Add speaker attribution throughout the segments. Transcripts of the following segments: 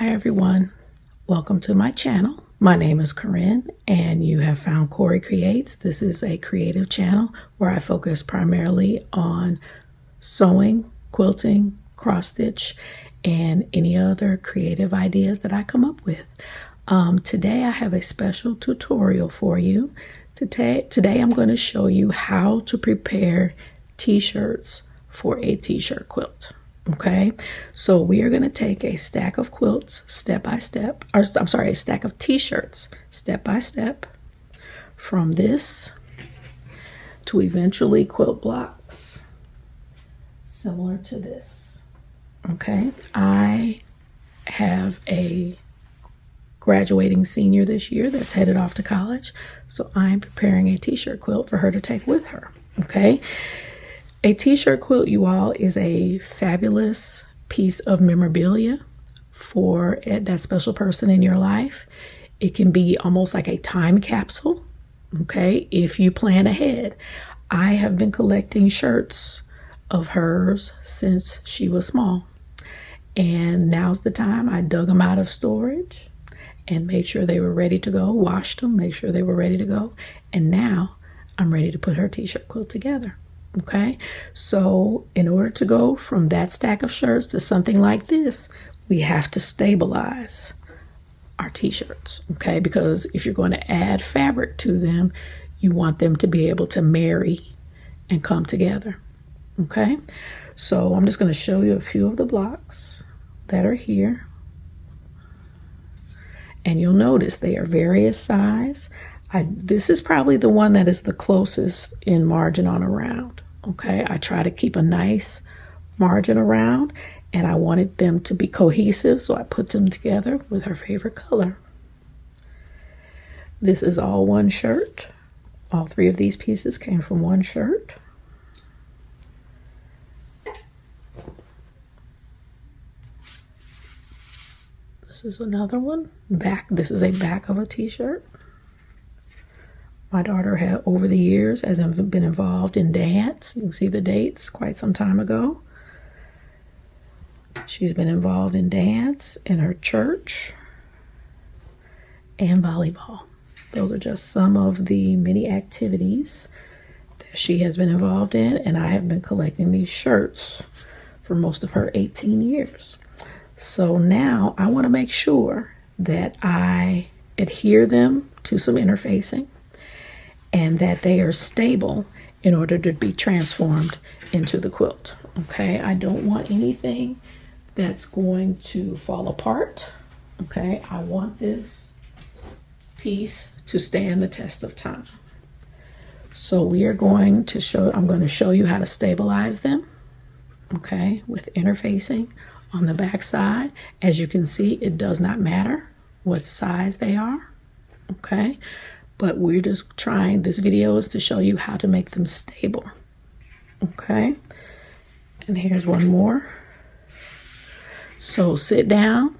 Speaker 1: Hi everyone, welcome to my channel. My name is Corinne and you have found Corey Creates. This is a creative channel where I focus primarily on sewing, quilting, cross stitch, and any other creative ideas that I come up with. Today I have a special tutorial for you. Today I'm going to show you how to prepare t-shirts for a t-shirt quilt. Okay, so we are going to take a stack of quilts step by step, or I'm sorry, a stack of t-shirts step by step from this to eventually quilt blocks similar to this. Okay, I have a graduating senior this year that's headed off to college, so I'm preparing a t-shirt quilt for her to take with her. Okay. A t-shirt quilt, you all, is a fabulous piece of memorabilia for that special person in your life. It can be almost like a time capsule, okay, if you plan ahead. I have been collecting shirts of hers since she was small. And now's the time. I dug them out of storage and made sure they were ready to go, washed them, make sure they were ready to go. And now I'm ready to put her t-shirt quilt together. Okay, so in order to go from that stack of shirts to something like this, we have to stabilize our t-shirts, okay? Because if you're going to add fabric to them, you want them to be able to marry and come together, okay? So I'm just going to show you a few of the blocks that are here. And you'll notice they are various size. This is probably the one that is the closest in margin on around. Okay, I try to keep a nice margin around, and I wanted them to be cohesive, so I put them together with her favorite color. This is all one shirt. All three of these pieces came from one shirt. This is another one. This is a back of a t-shirt. My daughter had, over the years, has been involved in dance. You can see the dates quite some time ago. She's been involved in dance, in her church, and volleyball. Those are just some of the many activities that she has been involved in, and I have been collecting these shirts for most of her 18 years. So now I want to make sure that I adhere them to some interfacing, and that they are stable in order to be transformed into the quilt. Okay, I don't want anything that's going to fall apart. Okay, I want this piece to stand the test of time. So we are going to I'm going to show you how to stabilize them, okay, with interfacing on the back side. As you can see, it does not matter what size they are, okay? But we're just trying, this video is to show you how to make them stable. Okay, and here's one more. So sit down,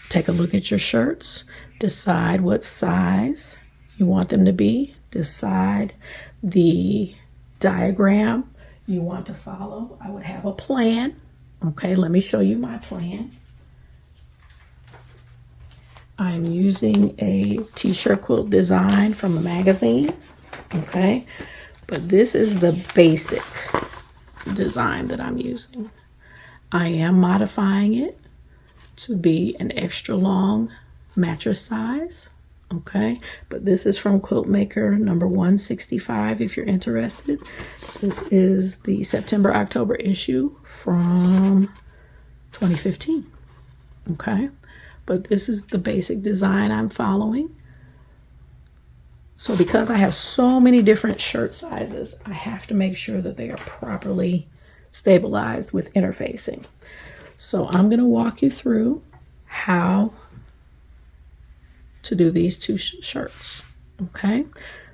Speaker 1: take a look at your shirts, decide what size you want them to be, decide the diagram you want to follow. I would have a plan. Okay, let me show you my plan. I'm using a t-shirt quilt design from a magazine, okay? But this is the basic design that I'm using. I am modifying it to be an extra long mattress size, okay? But this is from Quilt Maker number 165 if you're interested. This is the September-October issue from 2015, okay? But this is the basic design I'm following. So because I have so many different shirt sizes, I have to make sure that they are properly stabilized with interfacing. So I'm going to walk you through how to do these two shirts. Okay,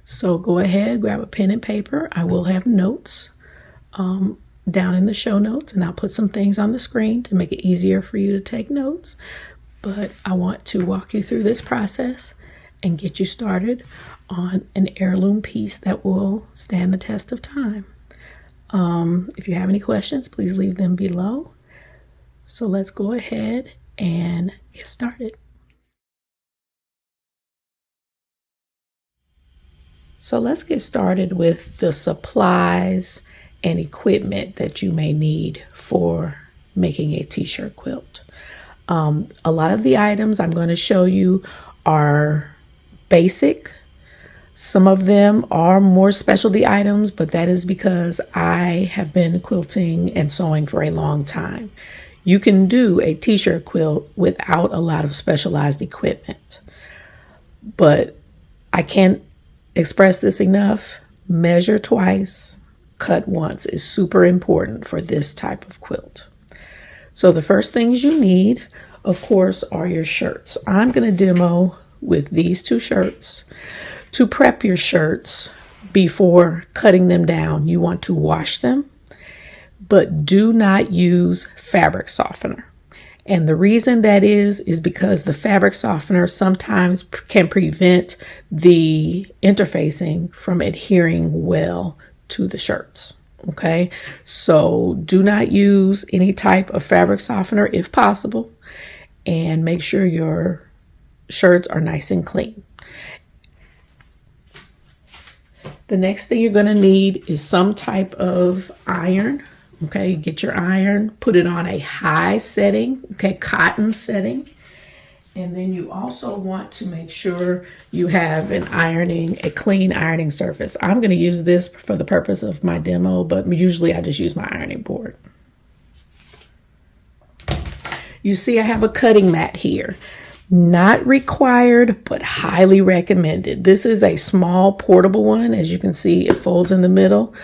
Speaker 1: so go ahead, grab a pen and paper. I will have notes down in the show notes, and I'll put some things on the screen to make it easier for you to take notes. But I want to walk you through this process and get you started on an heirloom piece that will stand the test of time. If you have any questions, please leave them below. So let's go ahead and get started. So let's get started with the supplies and equipment that you may need for making a t-shirt quilt. A lot of the items I'm going to show you are basic. Some of them are more specialty items, but that is because I have been quilting and sewing for a long time. You can do a t-shirt quilt without a lot of specialized equipment, but I can't express this enough. Measure twice, cut once is super important for this type of quilt. So the first things you need, of course, are your shirts. I'm going to demo with these two shirts. To prep your shirts before cutting them down, you want to wash them, but do not use fabric softener. And the reason that is because the fabric softener sometimes can prevent the interfacing from adhering well to the shirts. Okay, so do not use any type of fabric softener if possible, and make sure your shirts are nice and clean. The next thing you're going to need is some type of iron. Okay, get your iron, put it on a high setting, okay, cotton setting. And then you also want to make sure you have a clean ironing surface. I'm going to use this for the purpose of my demo, but usually I just use my ironing board. You see I have a cutting mat here. Not required, but highly recommended. This is a small portable one. As you can see, it folds in the middle.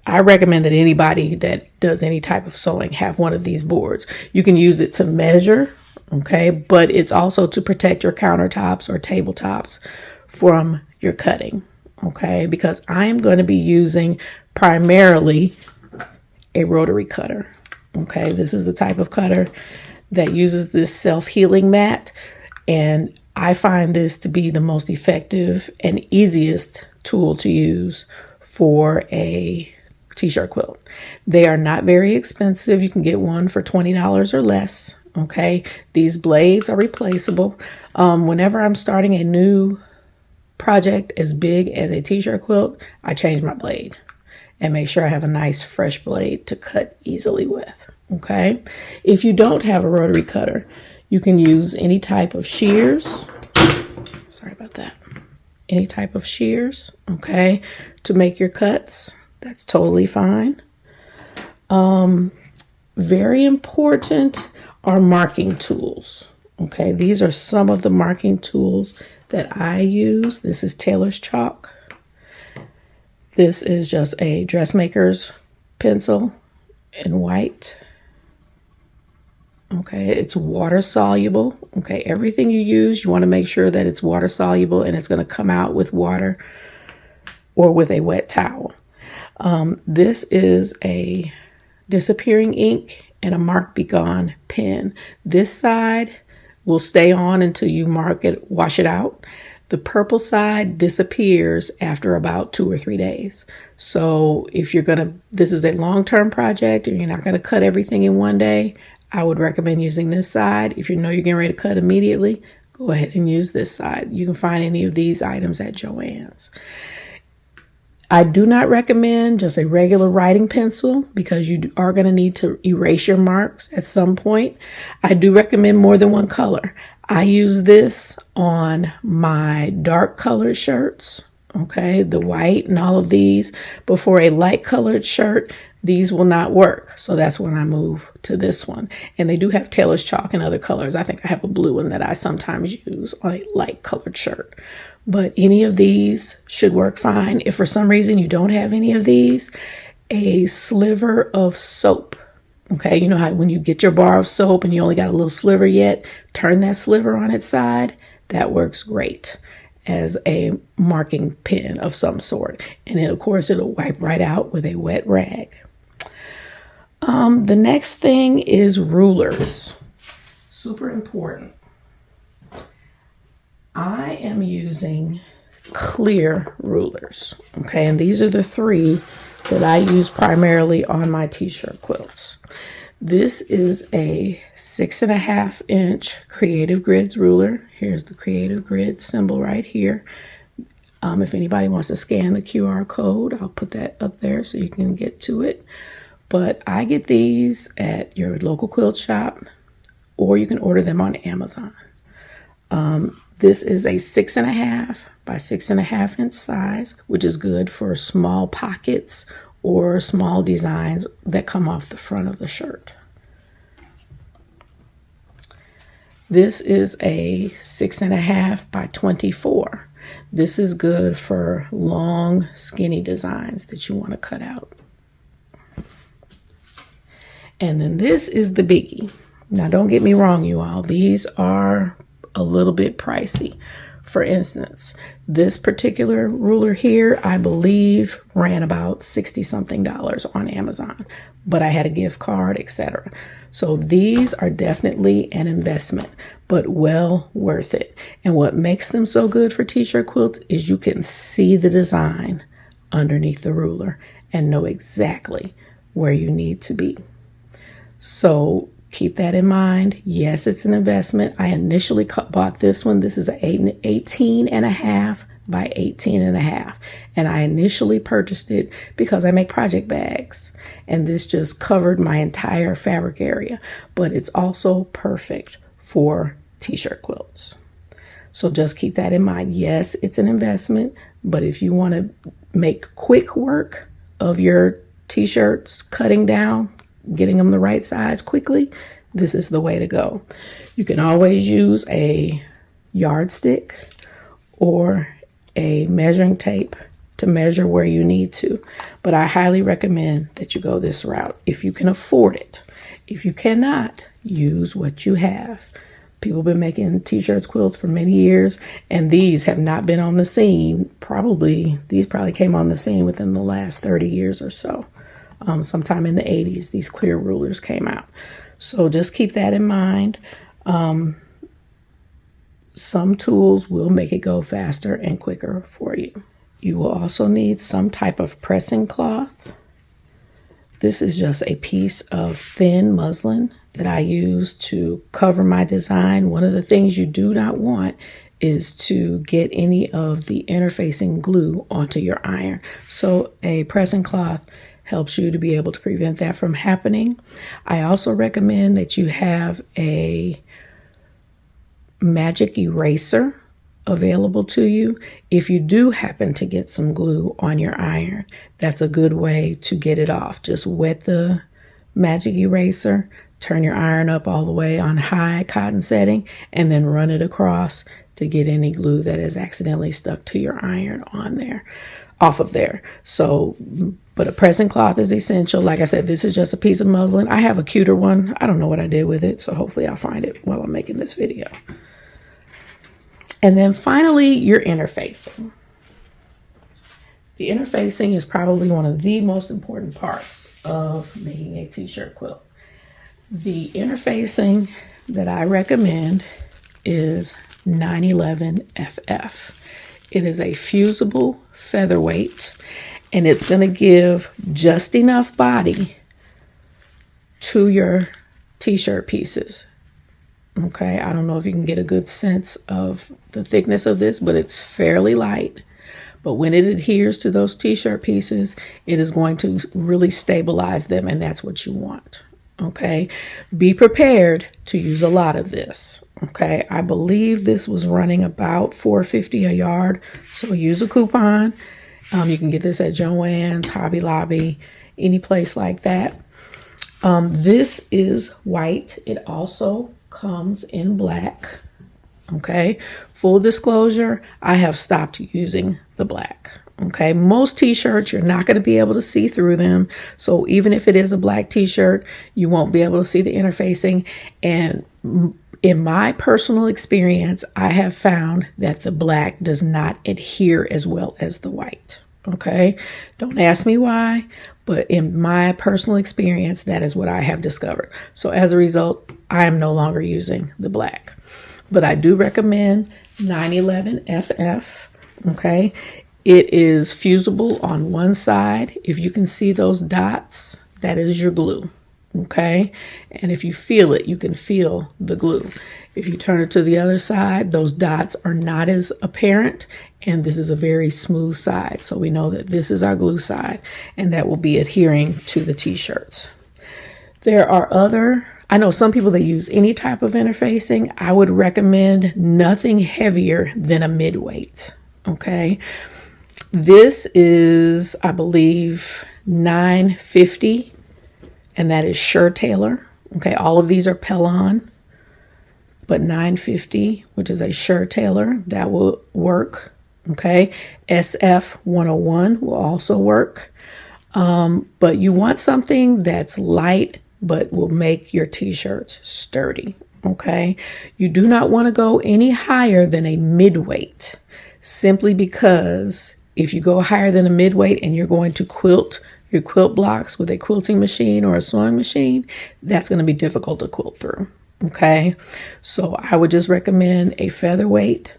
Speaker 1: I recommend that anybody that does any type of sewing have one of these boards. You can use it to measure, okay, but it's also to protect your countertops or tabletops from your cutting, okay, because I am going to be using primarily a rotary cutter, okay. This is the type of cutter that uses this self-healing mat, and I find this to be the most effective and easiest tool to use for a t-shirt quilt. They are not very expensive. You can get one for $20 or less. Okay. These blades are replaceable. Whenever I'm starting a new project as big as a t-shirt quilt, I change my blade and make sure I have a nice fresh blade to cut easily with. Okay. If you don't have a rotary cutter, you can use any type of shears. Sorry about that. Any type of shears. Okay. To make your cuts. That's totally fine. Very important are marking tools. Okay, these are some of the marking tools that I use. This is tailor's chalk. This is just a dressmaker's pencil in white. Okay, it's water soluble. Okay, everything you use, you want to make sure that it's water soluble and it's going to come out with water or with a wet towel. This is a disappearing ink and a mark be gone pen. This side will stay on until you wash it out. The purple side disappears after about 2 or 3 days. So if this is a long-term project and you're not going to cut everything in one day, I would recommend using this side. If you know you're getting ready to cut immediately, go ahead and use this side. You can find any of these items at Joann's. I do not recommend just a regular writing pencil because you are going to need to erase your marks at some point. I do recommend more than one color. I use this on my dark colored shirts, okay, the white and all of these. But for a light colored shirt, these will not work. So that's when I move to this one. And they do have tailor's chalk in other colors. I think I have a blue one that I sometimes use on a light colored shirt. But any of these should work fine. If for some reason you don't have any of these, a sliver of soap. Okay, you know how when you get your bar of soap and you only got a little sliver yet, turn that sliver on its side. That works great as a marking pen of some sort. And then, of course, it'll wipe right out with a wet rag. The next thing is rulers. Super important. I am using clear rulers, okay, and these are the 3 that I use primarily on my t-shirt quilts. This is a 6.5-inch Creative Grids ruler. Here's the Creative Grid symbol right here. If anybody wants to scan the QR code, I'll put that up there so you can get to it. But I get these at your local quilt shop, or you can order them on Amazon. This is a 6.5 by 6.5 inch size, which is good for small pockets or small designs that come off the front of the shirt. This is a 6.5 by 24. This is good for long, skinny designs that you want to cut out. And then this is the biggie. Now, don't get me wrong, you all. These are a little bit pricey. For instance, this particular ruler here, I believe, ran about $60-something on Amazon, but I had a gift card, etc. So these are definitely an investment, but well worth it. And what makes them so good for t-shirt quilts is you can see the design underneath the ruler and know exactly where you need to be. So keep that in mind. Yes, it's an investment. I initially bought this one. This is an 18.5 by 18.5. And I initially purchased it because I make project bags. And this just covered my entire fabric area. But it's also perfect for t-shirt quilts. So just keep that in mind. Yes, it's an investment. But if you want to make quick work of your t-shirts, cutting down, getting them the right size quickly, this is the way to go. You can always use a yardstick or a measuring tape to measure where you need to. But I highly recommend that you go this route if you can afford it. If you cannot, use what you have. People have been making t-shirts, quilts for many years, and these have not been on the scene. These probably came on the scene within the last 30 years or so. Sometime in the 80s, these clear rulers came out. So just keep that in mind. Some tools will make it go faster and quicker for you. You will also need some type of pressing cloth. This is just a piece of thin muslin that I use to cover my design. One of the things you do not want is to get any of the interfacing glue onto your iron. So a pressing cloth helps you to be able to prevent that from happening. I also recommend that you have a magic eraser available to you. If you do happen to get some glue on your iron, that's a good way to get it off. Just wet the magic eraser, turn your iron up all the way on high cotton setting, and then run it across to get any glue that is accidentally stuck to your iron off of there. So, but a pressing cloth is essential. Like I said, this is just a piece of muslin. I have a cuter one. I don't know what I did with it, so hopefully I'll find it while I'm making this video. And then finally, your interfacing. The interfacing is probably one of the most important parts of making a t-shirt quilt. The interfacing that I recommend is 911 FF. It is a fusible featherweight, and it's going to give just enough body to your t-shirt pieces. Okay, I don't know if you can get a good sense of the thickness of this, but it's fairly light. But when it adheres to those t-shirt pieces, it is going to really stabilize them, and that's what you want. Okay, be prepared to use a lot of this. Okay, I believe this was running about $4.50 a yard, so use a coupon. You can get this at Joann's, Hobby Lobby, any place like that. This is white. It also comes in black. Okay, full disclosure, I have stopped using the black. Okay, most t-shirts, you're not going to be able to see through them. So even if it is a black t-shirt, you won't be able to see the interfacing. And in my personal experience, I have found that the black does not adhere as well as the white. Okay, don't ask me why, but in my personal experience, that is what I have discovered. So as a result, I am no longer using the black. But I do recommend 911 FF. Okay, it is fusible on one side. If you can see those dots, that is your glue. Okay, and if you feel it, you can feel the glue. If you turn it to the other side, those dots are not as apparent, and this is a very smooth side. So we know that this is our glue side, and that will be adhering to the t-shirts. There are I know some people that use any type of interfacing. I would recommend nothing heavier than a mid-weight. Okay, this is, I believe, $9.50. And that is Tailor. Okay, all of these are Pellon, but $9.50, which is a Tailor, that will work. Okay, SF 101 will also work. But you want something that's light, but will make your t-shirts sturdy. Okay, you do not want to go any higher than a midweight, simply because if you go higher than a midweight and you're going to quilt your quilt blocks with a quilting machine or a sewing machine, that's going to be difficult to quilt through. Okay, so I would just recommend a featherweight,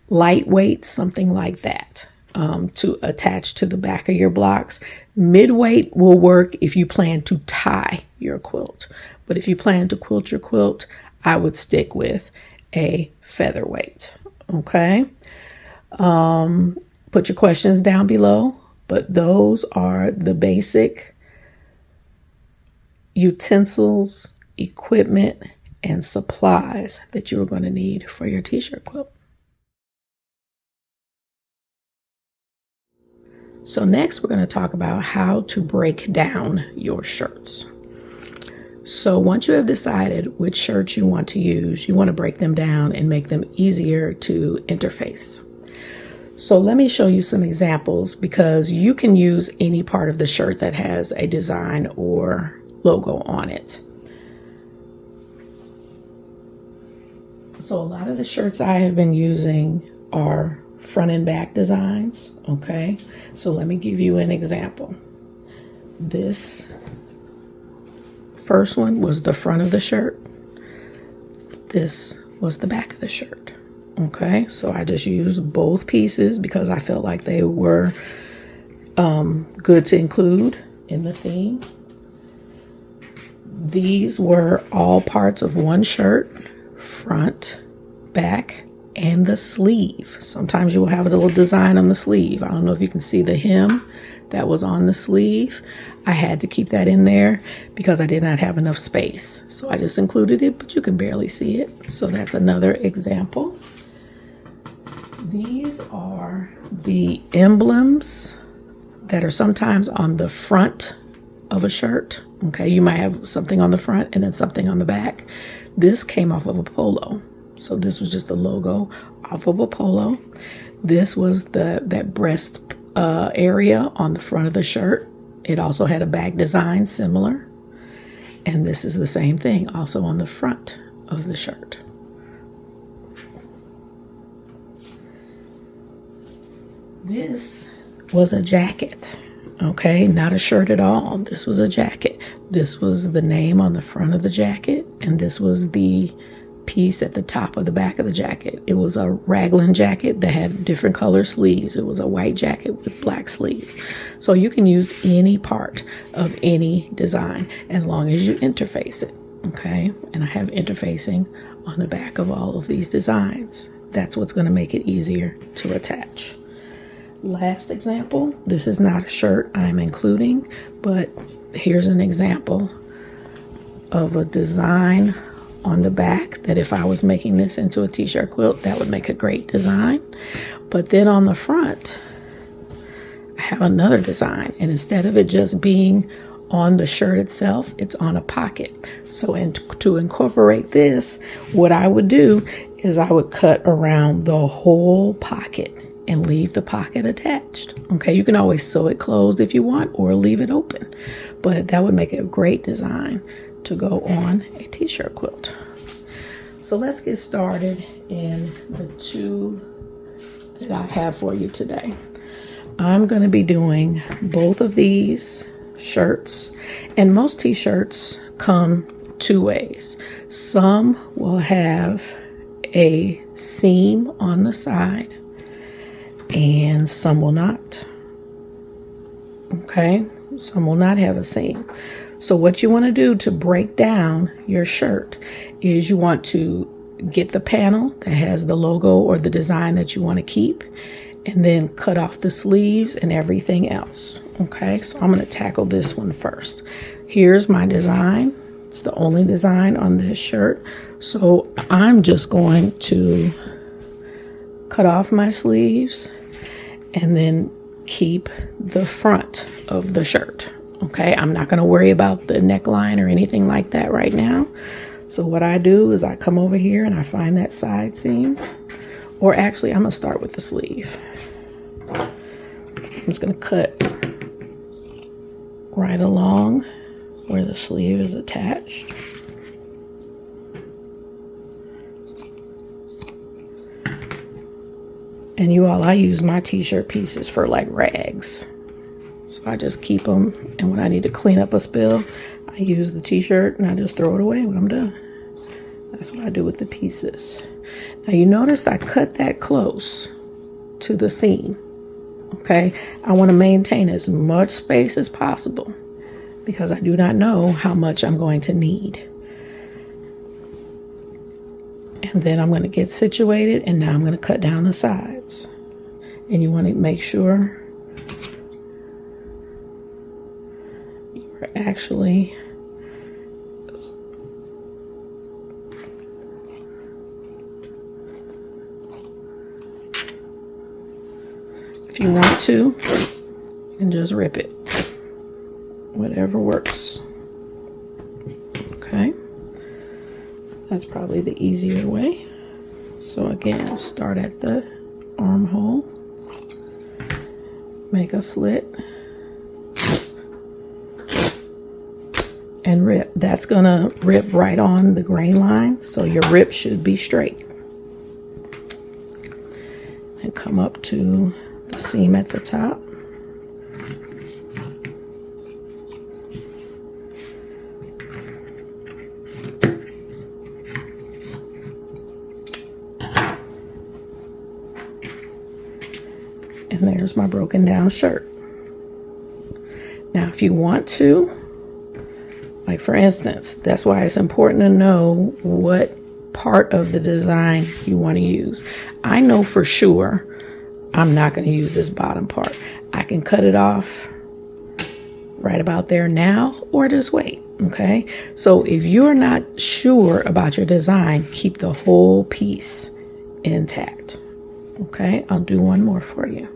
Speaker 1: lightweight, something like that, to attach to the back of your blocks. Midweight will work if you plan to tie your quilt, but if you plan to quilt your quilt, I would stick with a featherweight. Okay, put your questions down below. But those are the basic utensils, equipment, and supplies that you're going to need for your t-shirt quilt. So next we're going to talk about how to break down your shirts. So once you have decided which shirts you want to use, you want to break them down and make them easier to interface. So let me show you some examples, because you can use any part of the shirt that has a design or logo on it. So a lot of the shirts I have been using are front and back designs. Okay, so let me give you an example. This first one was the front of the shirt. This was the back of the shirt. Okay, so I just used both pieces because I felt like they were good to include in the theme. These were all parts of one shirt, front, back, and the sleeve. Sometimes you will have a little design on the sleeve. I don't know if you can see the hem that was on the sleeve. I had to keep that in there because I did not have enough space. So I just included it, but you can barely see it. So that's another example. These are the emblems that are sometimes on the front of a shirt. Okay, you might have something on the front and then something on the back. This came off of a polo. So this was just the logo off of a polo. This was that breast area on the front of the shirt. It also had a back design similar. And this is the same thing, also on the front of the shirt. This was a jacket, okay, not a shirt at all. This was a jacket. This was the name on the front of the jacket, and this was the piece at the top of the back of the jacket. It was a raglan jacket that had different color sleeves. It was a white jacket with black sleeves. So you can use any part of any design as long as you interface it, okay? And I have interfacing on the back of all of these designs. That's what's going to make it easier to attach. Last example, this is not a shirt I'm including, but here's an example of a design on the back that if I was making this into a t-shirt quilt, that would make a great design. But then on the front, I have another design, and instead of it just being on the shirt itself, it's on a pocket. So to incorporate this, what I would do is I would cut around the whole pocket and leave the pocket attached. Okay, you can always sew it closed if you want or leave it open, but that would make a great design to go on a t-shirt quilt. So let's get started in the two that I have for you today. I'm going to be doing both of these shirts, and most t-shirts come two ways. Some will have a seam on the side and some will not. Okay, some will not have a seam. So what you want to do to break down your shirt is you want to get the panel that has the logo or the design that you want to keep, and then cut off the sleeves and everything else. Okay, so I'm going to tackle this one first. Here's my design. It's the only design on this shirt. So I'm just going to cut off my sleeves and then keep the front of the shirt. Okay, I'm not going to worry about the neckline or anything like that right now. So what I do is I come over here and I find that side seam, or actually I'm going to start with the sleeve. I'm just going to cut right along where the sleeve is attached. And you all, I use my t-shirt pieces for like rags. So I just keep them, and when I need to clean up a spill, I use the t-shirt and I just throw it away when I'm done. That's what I do with the pieces. Now you notice I cut that close to the seam. Okay, I want to maintain as much space as possible because I do not know how much I'm going to need. And then I'm going to get situated, and now I'm going to cut down the sides. And you want to make sure you're actually if you want to, you can just rip it. Whatever works. Okay. That's probably the easier way. So again, start at the armhole. Make a slit. And rip. That's gonna rip right on the grain line, so your rip should be straight. And come up to the seam at the top. And there's my broken down shirt. Now, if you want to, like for instance, that's why it's important to know what part of the design you want to use. I know for sure I'm not going to use this bottom part. I can cut it off right about there now, or just wait. Okay, so if you're not sure about your design, keep the whole piece intact. Okay, I'll do one more for you.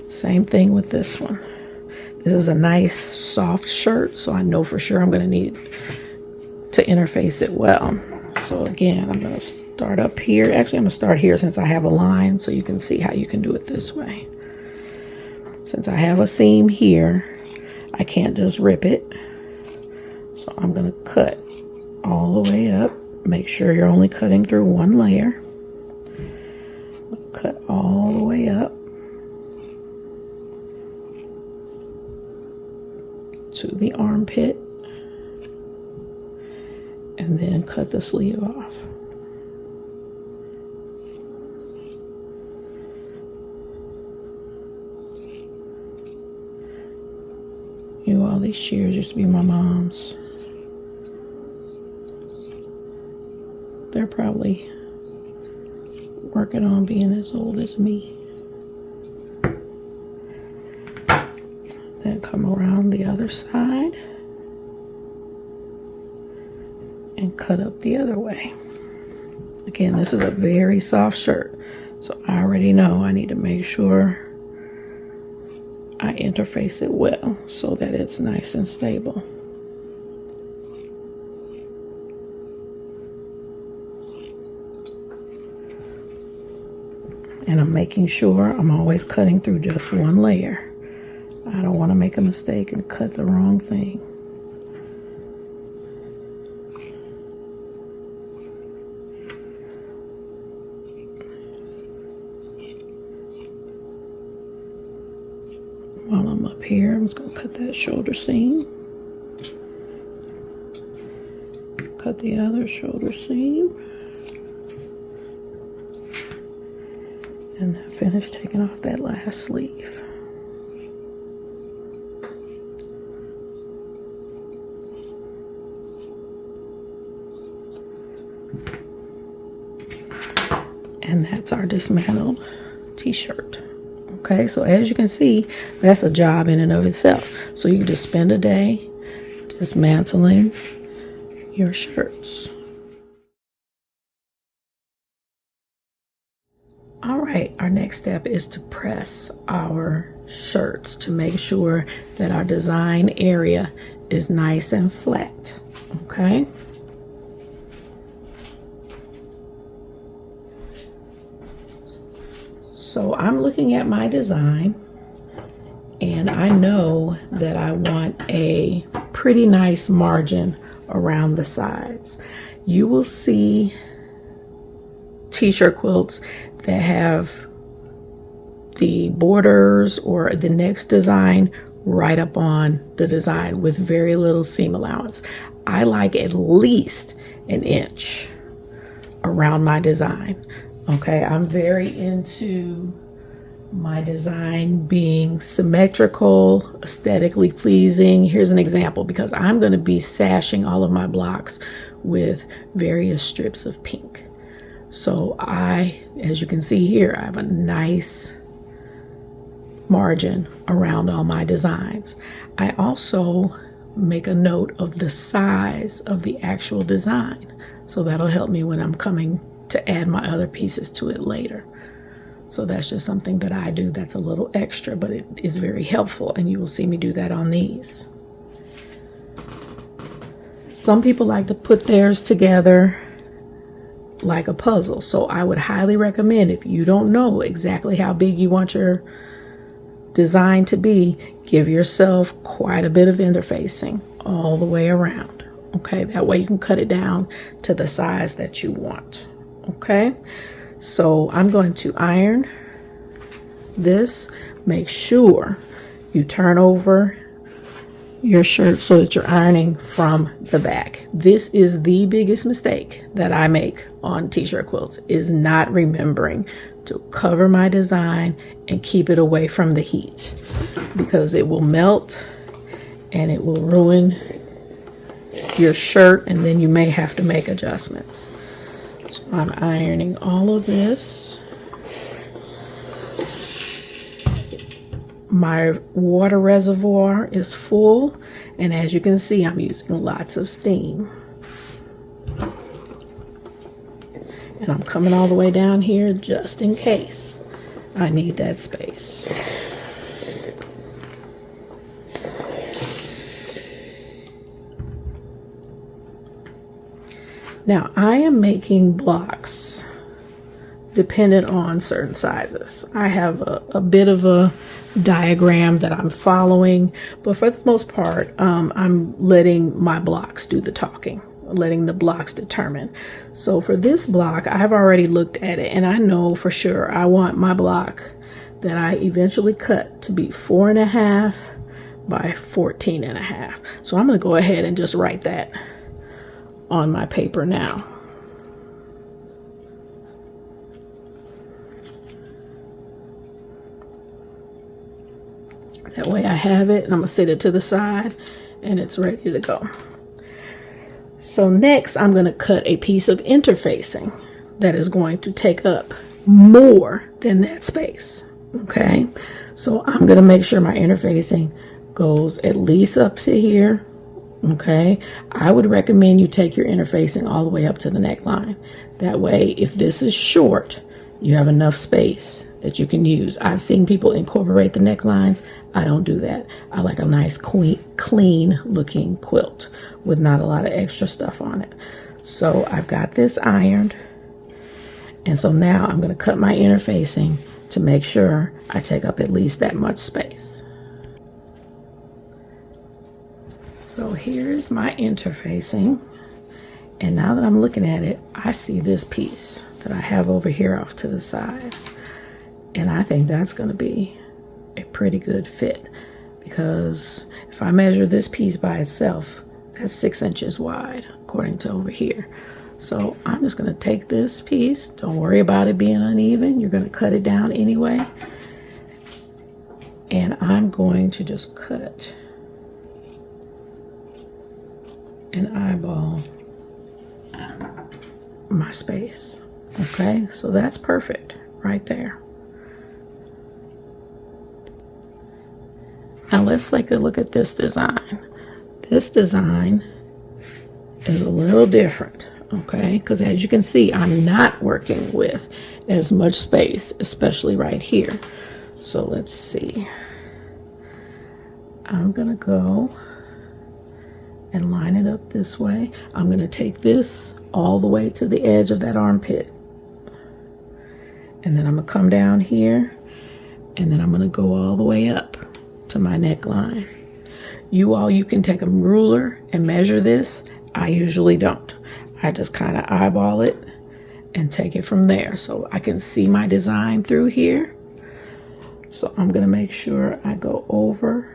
Speaker 1: Same thing with this one. This is a nice soft shirt, so I know for sure I'm going to need to interface it well. So again, I'm going to start up here. Actually, I'm going to start here since I have a line, so you can see how you can do it this way. Since I have a seam here, I can't just rip it. So I'm going to cut all the way up. Make sure you're only cutting through one layer. Cut all the way up to the armpit, and then cut the sleeve off. All these shears used to be my mom's. They're probably working on being as old as me. Then come around the other side and cut up the other way. Again, this is a very soft shirt, so I already know I need to make sure I interface it well so that it's nice and stable. And I'm making sure I'm always cutting through just one layer. I don't want to make a mistake and cut the wrong thing. While I'm up here, I'm just going to cut that shoulder seam. Cut the other shoulder seam. And then finish taking off that last sleeve. And that's our dismantled t-shirt. Okay, so as you can see, that's a job in and of itself. So you can just spend a day dismantling your shirts. All right, our next step is to press our shirts to make sure that our design area is nice and flat. Okay. So I'm looking at my design and I know that I want a pretty nice margin around the sides. You will see t-shirt quilts that have the borders or the next design right up on the design with very little seam allowance. I like at least an inch around my design. Okay, I'm very into my design being symmetrical, aesthetically pleasing. Here's an example, because I'm going to be sashing all of my blocks with various strips of pink. So as you can see here, I have a nice margin around all my designs. I also make a note of the size of the actual design. So that'll help me when I'm coming to add my other pieces to it later. So that's just something that I do that's a little extra, but it is very helpful, and you will see me do that on these. Some people like to put theirs together like a puzzle. So I would highly recommend, if you don't know exactly how big you want your design to be, give yourself quite a bit of interfacing all the way around. Okay, that way you can cut it down to the size that you want. Okay, so I'm going to iron this. Make sure you turn over your shirt so that you're ironing from the back. This is the biggest mistake that I make on t-shirt quilts, is not remembering to cover my design and keep it away from the heat, because it will melt and it will ruin your shirt, and then you may have to make adjustments. So I'm ironing all of this. My water reservoir is full, and as you can see, I'm using lots of steam. And I'm coming all the way down here just in case I need that space. Now I am making blocks dependent on certain sizes. I have a bit of a diagram that I'm following, but for the most part, I'm letting my blocks do the talking, letting the blocks determine. So for this block, I've already looked at it, and I know for sure I want my block that I eventually cut to be 4.5 by 14.5. So I'm going to go ahead and just write that on my paper now. That way I have it, and I'm gonna set it to the side and it's ready to go. So next I'm gonna cut a piece of interfacing that is going to take up more than that space. Okay, so I'm gonna make sure my interfacing goes at least up to here. Okay, I would recommend you take your interfacing all the way up to the neckline. That way, if this is short, you have enough space that you can use. I've seen people incorporate the necklines. I don't do that. I like a nice, clean looking quilt with not a lot of extra stuff on it. So I've got this ironed. And so now I'm going to cut my interfacing to make sure I take up at least that much space. So here's my interfacing, and now that I'm looking at it, I see this piece that I have over here off to the side, and I think that's going to be a pretty good fit, because if I measure this piece by itself, that's 6 inches wide according to over here. So I'm just going to take this piece. Don't worry about it being uneven. You're going to cut it down anyway, and I'm going to just cut and eyeball my space. Okay, so that's perfect right there. Now let's take a look at this design. This design is a little different, okay? Because as you can see, I'm not working with as much space, especially right here. So let's see. I'm gonna go and line it up this way. I'm gonna take this all the way to the edge of that armpit. And then I'm gonna come down here, and then I'm gonna go all the way up to my neckline. You can take a ruler and measure this. I usually don't. I just kind of eyeball it and take it from there so I can see my design through here. So I'm gonna make sure I go over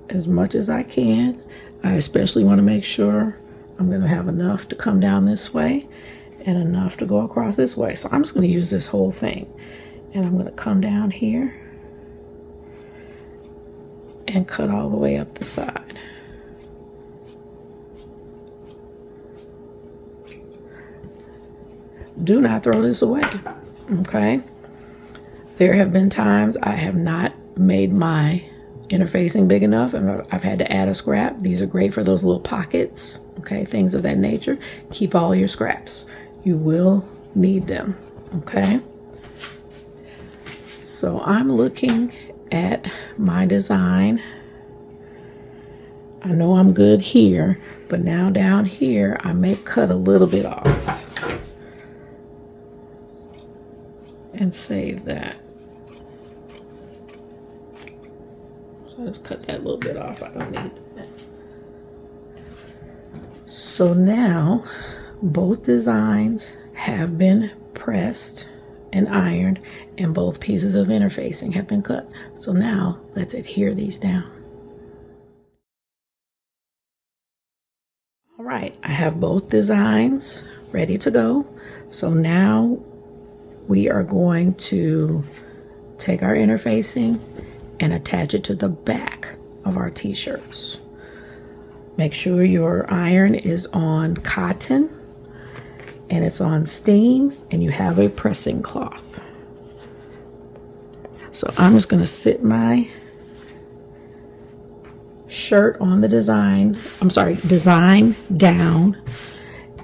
Speaker 1: as much as I can. I especially want to make sure I'm gonna have enough to come down this way and enough to go across this way. So I'm just gonna use this whole thing, and I'm gonna come down here and cut all the way up the side. Do not throw this away, okay? There have been times I have not made my interfacing big enough and I've had to add a scrap. These are great for those little pockets, okay? Things of that nature. Keep all your scraps. You will need them, okay? So I'm looking at my design. I know I'm good here, but now down here I may cut a little bit off and save that. So I just cut that little bit off. I don't need that. So now both designs have been pressed and ironed, and both pieces of interfacing have been cut. So now let's adhere these down. All right, I have both designs ready to go. So now we are going to take our interfacing and attach it to the back of our t-shirts. Make sure your iron is on cotton and it's on steam and you have a pressing cloth. So I'm just going to sit my shirt on the design down,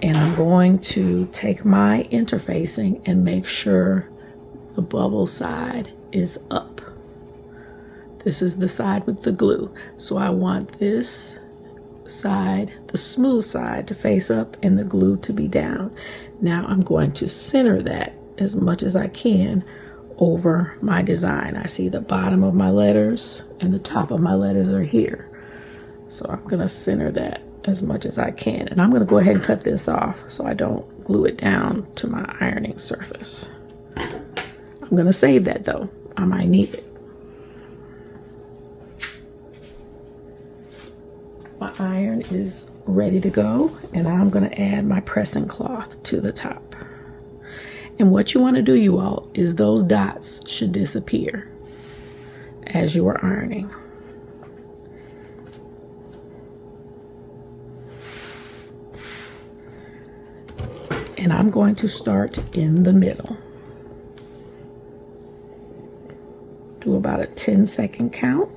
Speaker 1: and I'm going to take my interfacing and make sure the bubble side is up. This is the side with the glue. So I want this side, the smooth side, to face up and the glue to be down. Now I'm going to center that as much as I can over my design. I see the bottom of my letters and the top of my letters are here. So I'm going to center that as much as I can. And I'm going to go ahead and cut this off so I don't glue it down to my ironing surface. I'm going to save that though. I might need it. My iron is ready to go, and I'm going to add my pressing cloth to the top. And what you want to do, you all, is those dots should disappear as you are ironing. And I'm going to start in the middle. Do about a 10-second count.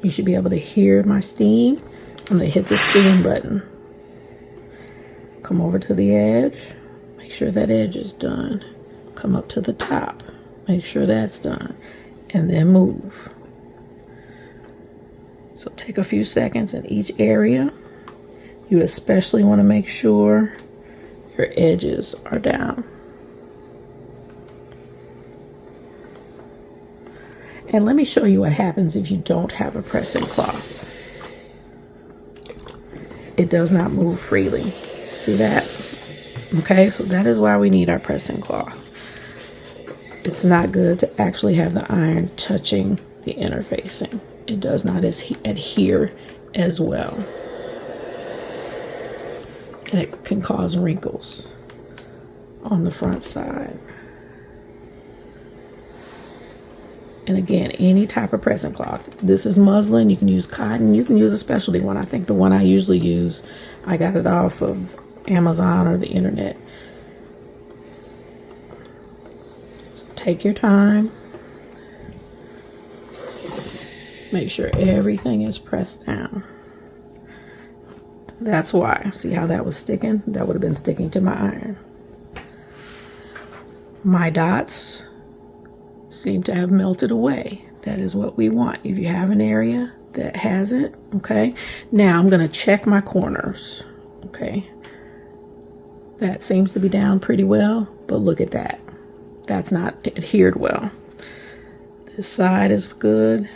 Speaker 1: You should be able to hear my steam. I'm going to hit the steam button. Come over to the edge. Make sure that edge is done. Come up to the top. Make sure that's done. And then move. So take a few seconds in each area. You especially want to make sure your edges are down. And let me show you what happens if you don't have a pressing cloth. It does not move freely. See that? Okay, so that is why we need our pressing cloth. It's not good to actually have the iron touching the interfacing. It does not adhere as well. And it can cause wrinkles on the front side. And again, any type of pressing cloth. This is muslin. You can use cotton. You can use a specialty one. I think the one I usually use, I got it off of Amazon or the internet. take your time. Make sure everything is pressed down. That's why. See how that was sticking? That would have been sticking to my iron. My dots seem to have melted away. That is what we want. If you have an area that has it, okay? Now I'm going to check my corners, okay? That seems to be down pretty well, but look at that. That's not adhered well. This side is good.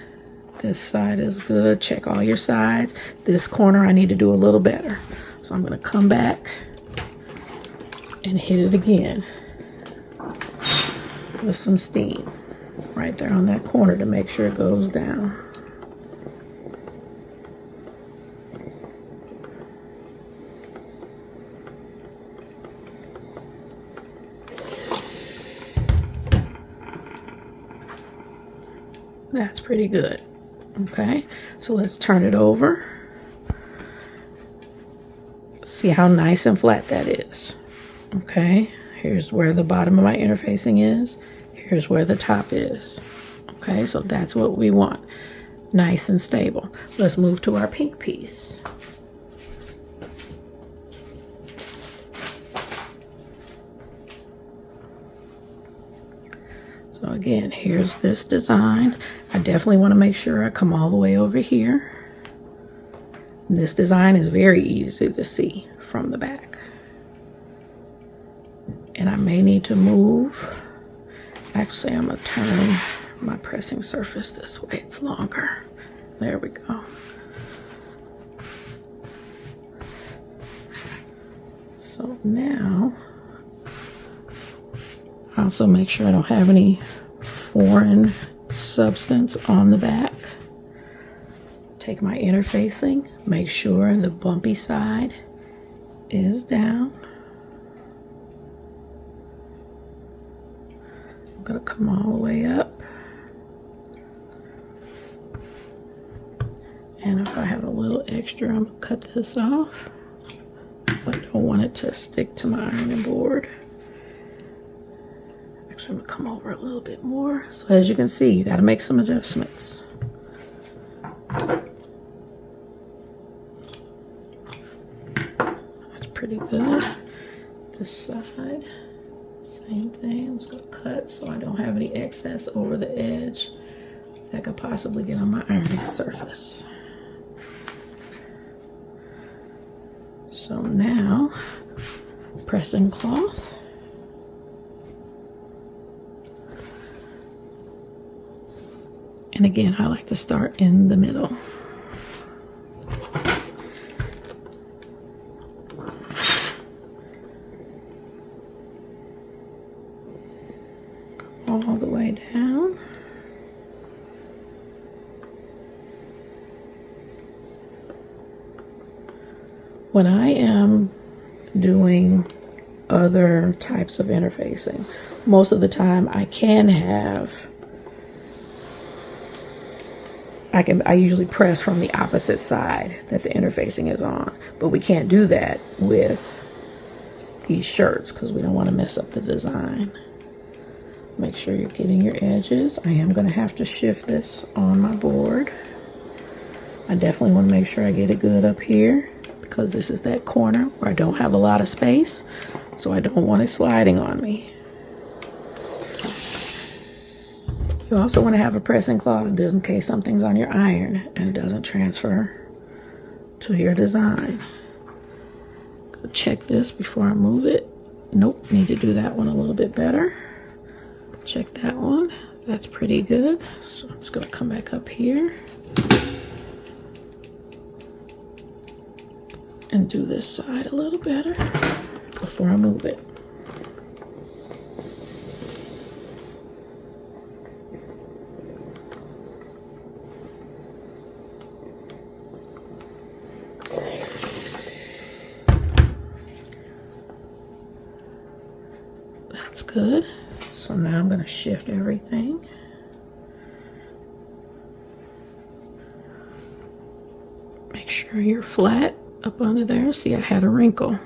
Speaker 1: This side is good. Check all your sides. This corner I need to do a little better. So I'm going to come back and hit it again with some steam right there on that corner to make sure it goes down. That's pretty good. Okay, so let's turn it over. See how nice and flat that is. Okay, here's where the bottom of my interfacing is. Here's where the top is. Okay, so that's what we want. Nice and stable. Let's move to our pink piece. So again, here's this design. I definitely want to make sure I come all the way over here. This design is very easy to see from the back. And I may need to move. Actually, I'm going to turn my pressing surface this way. It's longer. There we go. So now, I also make sure I don't have any foreign substance on the back. Take my interfacing, make sure the bumpy side is down. I'm going to come all the way up. And if I have a little extra, I'm going to cut this off. So I don't want it to stick to my ironing board. Actually, I'm going to come over a little bit more. So as you can see, you got to make some adjustments. That's pretty good. This side, same thing. I'm just going to cut so I don't have any excess over the edge that could possibly get on my ironing surface. So now, pressing cloth. And again, I like to start in the middle. All the way down. When I am doing other types of interfacing, most of the time I usually press from the opposite side that the interfacing is on, but we can't do that with these shirts because we don't want to mess up the design. Make sure you're getting your edges. I am going to have to shift this on my board. I definitely want to make sure I get it good up here because this is that corner where I don't have a lot of space, so I don't want it sliding on me. You also want to have a pressing cloth just in case something's on your iron and it doesn't transfer to your design. Go check this before I move it. Nope, need to do that one a little bit better. Check that one. That's pretty good. So I'm just going to come back up here and do this side a little better before I move it. That's good. So now I'm going to shift everything. Make sure you're flat up under there. See, I had a wrinkle.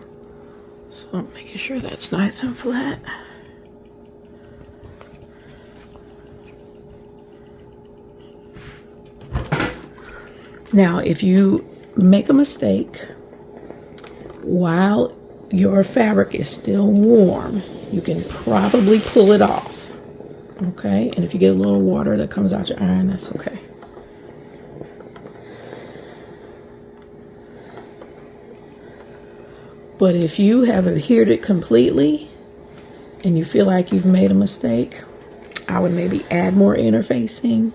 Speaker 1: So making sure that's nice and flat. Now, if you make a mistake while your fabric is still warm, you can probably pull it off, okay? And if you get a little water that comes out your iron, that's okay. But if you have adhered it completely and you feel like you've made a mistake, I would maybe add more interfacing,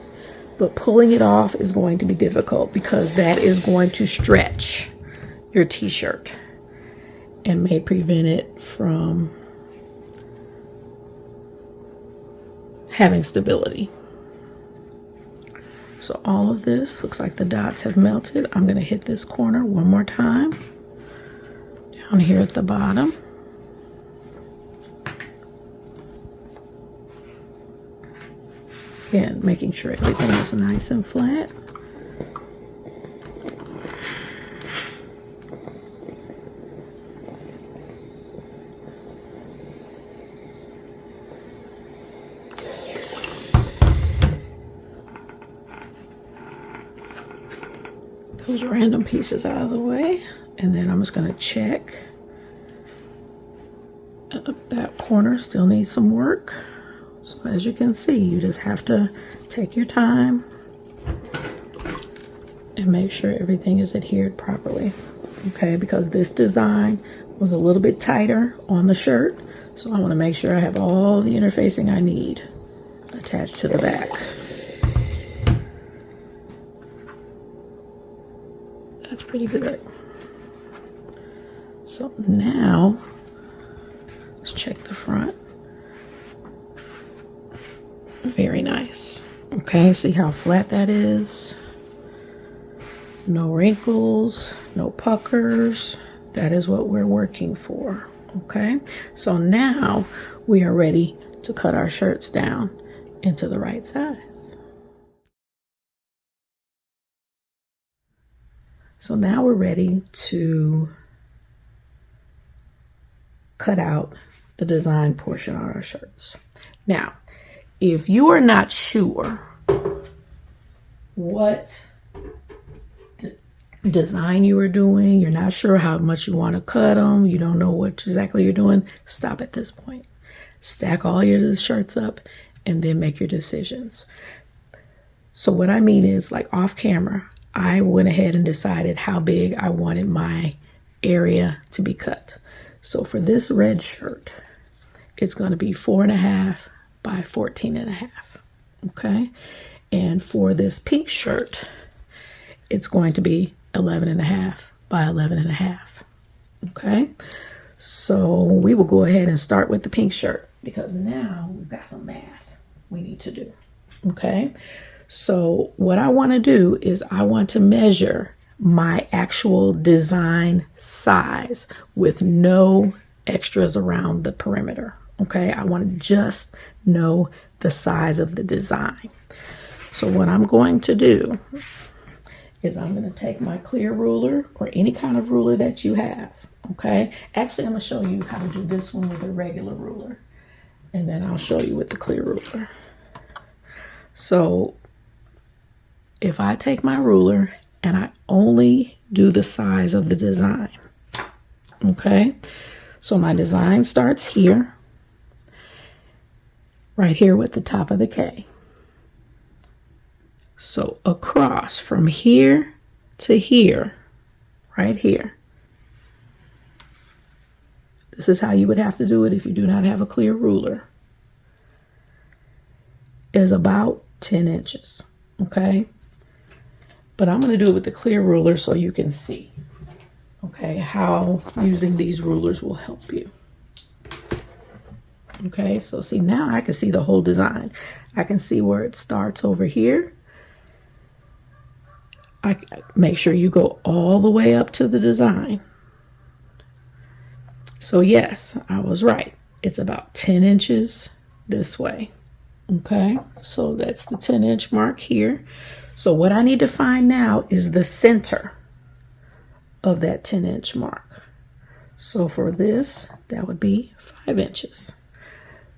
Speaker 1: but pulling it off is going to be difficult because that is going to stretch your t-shirt and may prevent it from having stability. So all of this looks like the dots have melted. I'm going to hit this corner one more time down here at the bottom. Again, making sure everything is nice and flat. Those random pieces out of the way, and then I'm just going to check. That corner still needs some work. So as you can see, you just have to take your time and make sure everything is adhered properly. Okay, because this design was a little bit tighter on the shirt, so I want to make sure I have all the interfacing I need attached to the back. That's pretty good. So now let's check the front. Very nice. Okay, see how flat that is? No wrinkles, no puckers. That is what we're working for. Okay, so now we are ready to cut our shirts down into the right size. So now we're ready to cut out the design portion of our shirts. Now, if you are not sure what design you are doing, you're not sure how much you want to cut them, you don't know what exactly you're doing, stop at this point. Stack all your shirts up and then make your decisions. So what I mean is, like off camera, I went ahead and decided how big I wanted my area to be cut. So for this red shirt, it's going to be 4.5 by 14.5. Okay. And for this pink shirt, it's going to be 11.5 by 11.5. Okay. So we will go ahead and start with the pink shirt because now we've got some math we need to do. Okay. So what I want to do is I want to measure my actual design size with no extras around the perimeter. Okay, I want to just know the size of the design. So what I'm going to do is I'm going to take my clear ruler or any kind of ruler that you have. Okay, actually I'm going to show you how to do this one with a regular ruler, and then I'll show you with the clear ruler. So if I take my ruler and I only do the size of the design, okay, so my design starts here, right here with the top of the K. So across from here to here, right here. This is how you would have to do it if you do not have a clear ruler. Is about 10 inches, okay? But I'm going to do it with the clear ruler so you can see, okay, how using these rulers will help you. Okay, so see, now I can see the whole design. I can see where it starts over here. I make sure you go all the way up to the design. So yes, I was right. It's about 10 inches this way. Okay, so that's the 10-inch mark here. So what I need to find now is the center of that 10-inch mark. So for this, that would be 5 inches.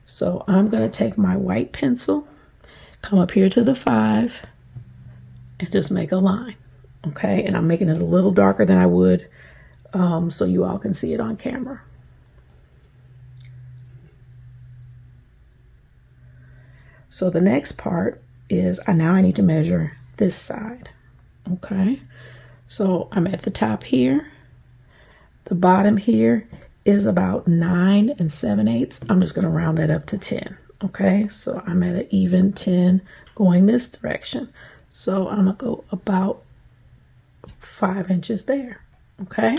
Speaker 1: So I'm going to take my white pencil, come up here to the 5, and just make a line. Okay, and I'm making it a little darker than I would so you all can see it on camera. So the next part is now I need to measure this side. Okay, so I'm at the top here. The bottom here is about 9 7/8. I'm just going to round that up to 10. Okay, so I'm at an even 10 going this direction. So I'm going to go about 5 inches there. Okay,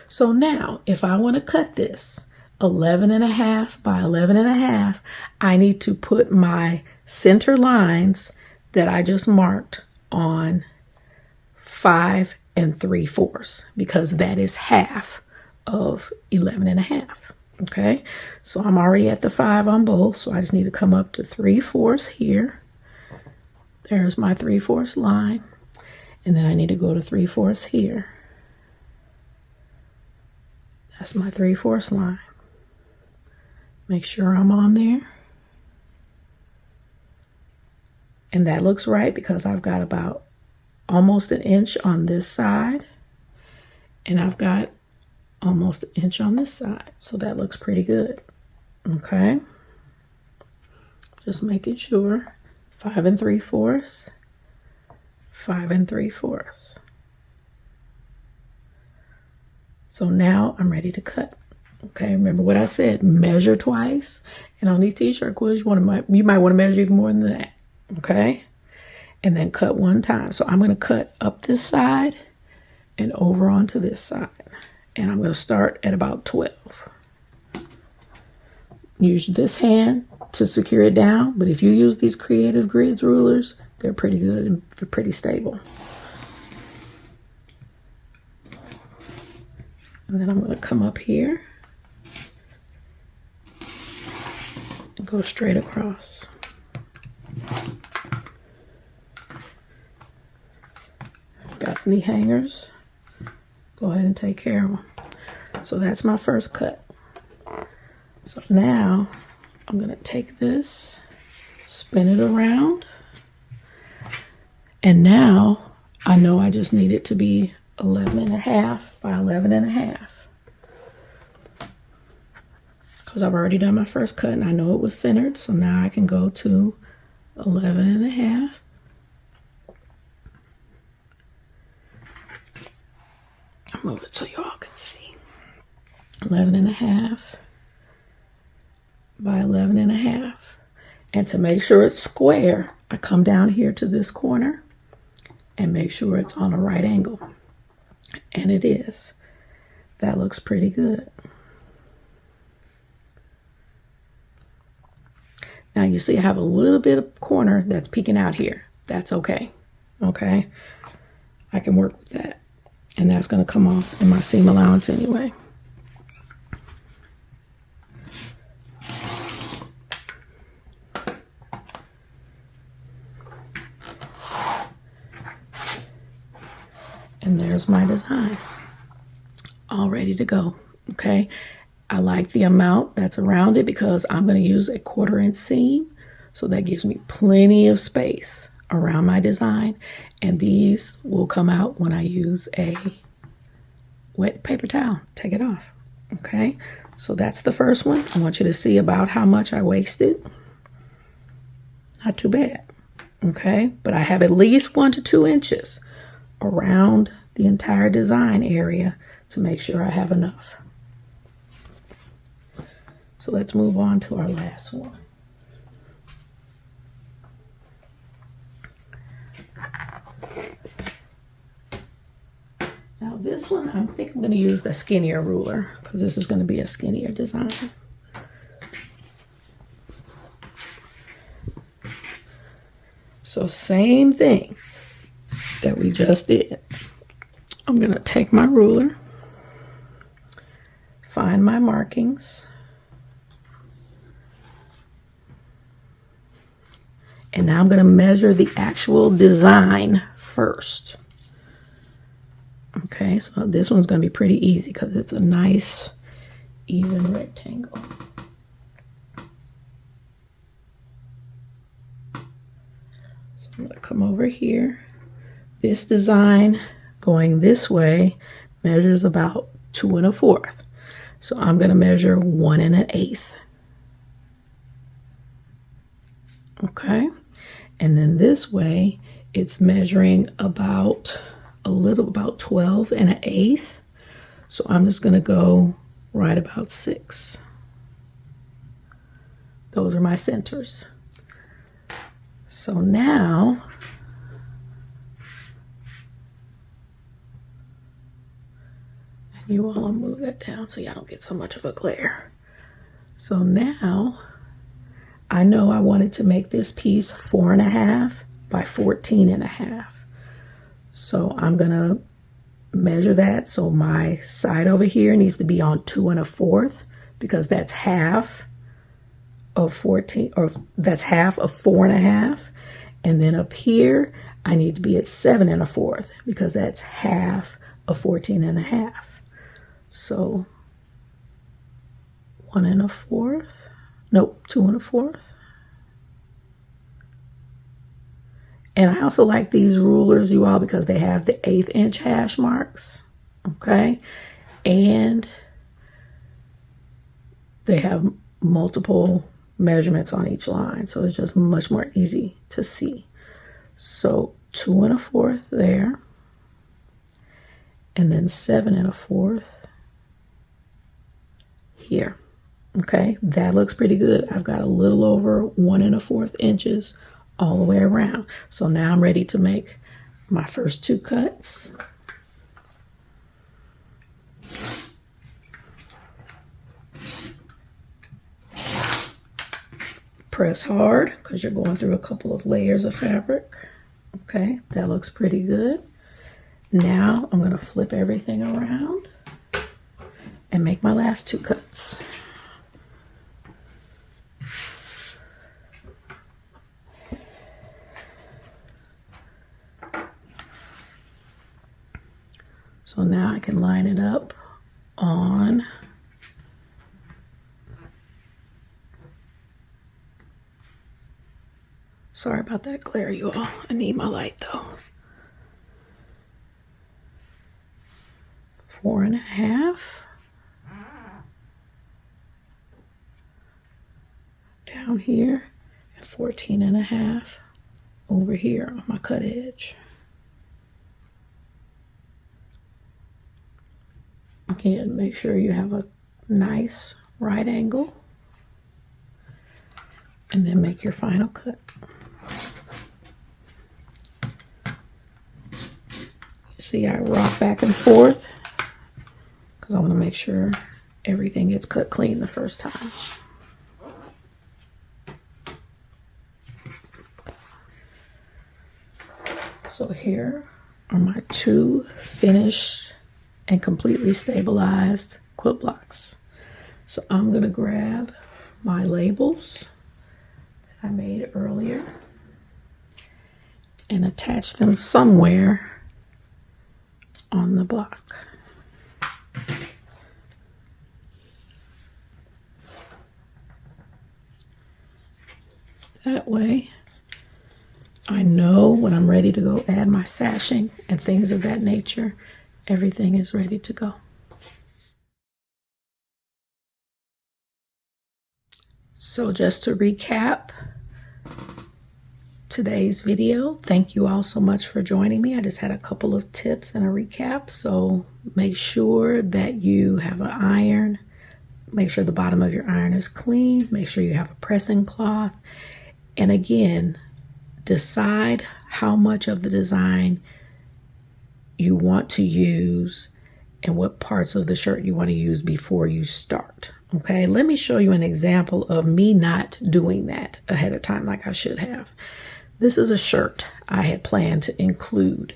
Speaker 1: so now if I want to cut this 11.5 by 11.5, I need to put my center lines that I just marked on 5 3/4 because that is half of 11.5. Okay, so I'm already at the 5 on both, so I just need to come up to 3/4 here. There's my 3/4 line, and then I need to go to 3/4 here. That's my 3/4 line. Make sure I'm on there. And that looks right because I've got about almost an inch on this side, and I've got almost an inch on this side. So that looks pretty good. Okay. Just making sure. 5 3/4, 5 3/4. So now I'm ready to cut. Okay, remember what I said, measure twice. And on these t-shirt quilts, you might want to measure even more than that. Okay, and then cut one time. So I'm going to cut up this side and over onto this side. And I'm going to start at about 12. Use this hand to secure it down, but if you use these creative grids rulers, they're pretty good and they're pretty stable. And then I'm going to come up here and go straight across. Got any hangers? Go ahead and take care of them. So that's my first cut. So now I'm going to take this, spin it around, and now I know I just need it to be 11.5 by 11.5 because I've already done my first cut and I know it was centered, so now I can go to 11.5. I'll move it so you all can see. 11.5 by 11.5. And to make sure it's square, I come down here to this corner and make sure it's on a right angle. And it is. That looks pretty good. Now you see I have a little bit of corner that's peeking out here. That's okay. Okay. I can work with that. And that's going to come off in my seam allowance anyway. And there's my design, all ready to go. Okay, I like the amount that's around it because I'm going to use a 1/4 inch seam, so that gives me plenty of space around my design. And these will come out when I use a wet paper towel. Take it off. Okay, so that's the first one. I want you to see about how much I wasted. Not too bad. Okay, but I have at least 1 to 2 inches around the entire design area to make sure I have enough. So let's move on to our last one. Now this one, I think I'm going to use the skinnier ruler because this is going to be a skinnier design. So same thing that we just did. I'm going to take my ruler, find my markings, and now I'm going to measure the actual design first. Okay, so this one's going to be pretty easy because it's a nice even rectangle. So I'm going to come over here. This design going this way measures about 2 1/4. So I'm going to measure 1 1/8. Okay. And then this way it's measuring about 12 1/8. So I'm just going to go right about 6. Those are my centers. So now you all, I'll move that down so y'all don't get so much of a glare. So now I know I wanted to make this piece 4 1/2 by 14 1/2. So I'm gonna measure that. So my side over here needs to be on 2 1/4 because that's half of 14, or that's half of 4 1/2. And then up here, I need to be at 7 1/4 because that's half of 14 1/2. So 1 1/4, nope, 2 1/4. And I also like these rulers, you all, because they have the 1/8 inch hash marks, okay? And they have multiple measurements on each line, so it's just much more easy to see. So 2 1/4 there, and then 7 1/4 here. Okay, that looks pretty good. I've got a little over 1 1/4 inches all the way around. So now I'm ready to make my first 2 cuts. Press hard because you're going through a couple of layers of fabric. Okay, that looks pretty good. Now I'm going to flip everything around and make my last 2 cuts. So now I can line it up on sorry about that glare, you all. I need my light though. 4 1/2. Down here, and 14 1/2 over here on my cut edge. Again, make sure you have a nice right angle, and then make your final cut. You see, I rock back and forth because I want to make sure everything gets cut clean the first time. So here are my 2 finished and completely stabilized quilt blocks. So I'm going to grab my labels that I made earlier and attach them somewhere on the block. That way I know when I'm ready to go add my sashing and things of that nature, everything is ready to go. So just to recap today's video, thank you all so much for joining me. I just had a couple of tips and a recap. So make sure that you have an iron. Make sure the bottom of your iron is clean. Make sure you have a pressing cloth. And again, decide how much of the design you want to use and what parts of the shirt you want to use before you start. Okay, let me show you an example of me not doing that ahead of time like I should have. This is a shirt I had planned to include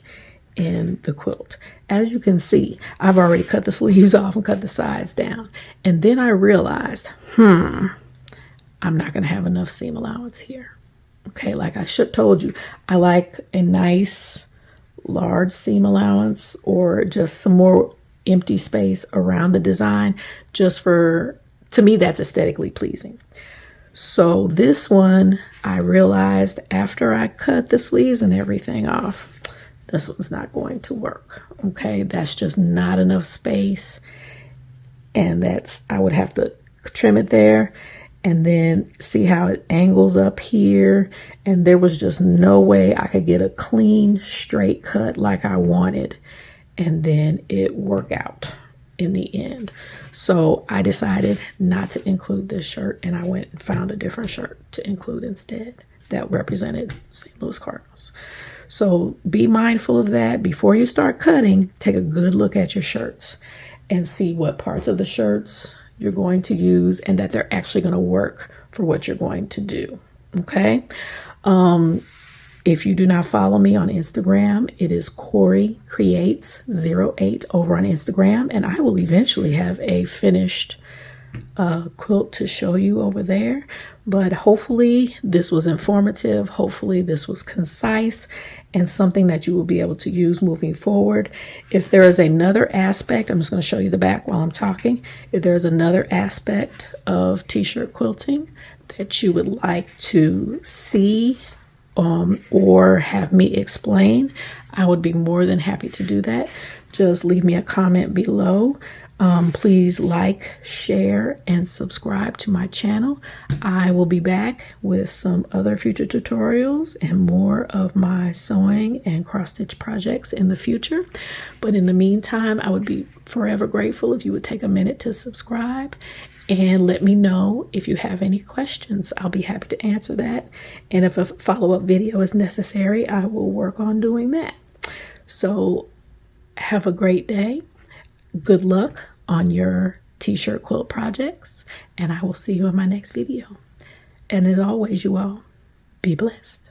Speaker 1: in the quilt. As you can see, I've already cut the sleeves off and cut the sides down. And then I realized, I'm not going to have enough seam allowance here. Okay, like I should told you, I like a nice large seam allowance or just some more empty space around the design, just for, to me, that's aesthetically pleasing. So this one, I realized after I cut the sleeves and everything off, this one's not going to work. Okay, that's just not enough space, and I would have to trim it there and then see how it angles up here, and there was just no way I could get a clean straight cut like I wanted and then it work out in the end. So I decided not to include this shirt, and I went and found a different shirt to include instead that represented St. Louis Cardinals. So be mindful of that. Before you start cutting, take a good look at your shirts and see what parts of the shirts you're going to use and that they're actually going to work for what you're going to do. Okay. If you do not follow me on Instagram, it is Corey Creates 08 over on Instagram, and I will eventually have a finished quilt to show you over there. But hopefully this was informative. Hopefully this was concise and something that you will be able to use moving forward. If there is another aspect, I'm just going to show you the back while I'm talking. If there's another aspect of t-shirt quilting that you would like to see or have me explain, I would be more than happy to do that. Just leave me a comment below. Please like, share, and subscribe to my channel. I will be back with some other future tutorials and more of my sewing and cross-stitch projects in the future. But in the meantime, I would be forever grateful if you would take a minute to subscribe and let me know if you have any questions. I'll be happy to answer that. And if a follow-up video is necessary, I will work on doing that. So have a great day. Good luck on your t-shirt quilt projects, and I will see you in my next video. And as always, you all, be blessed.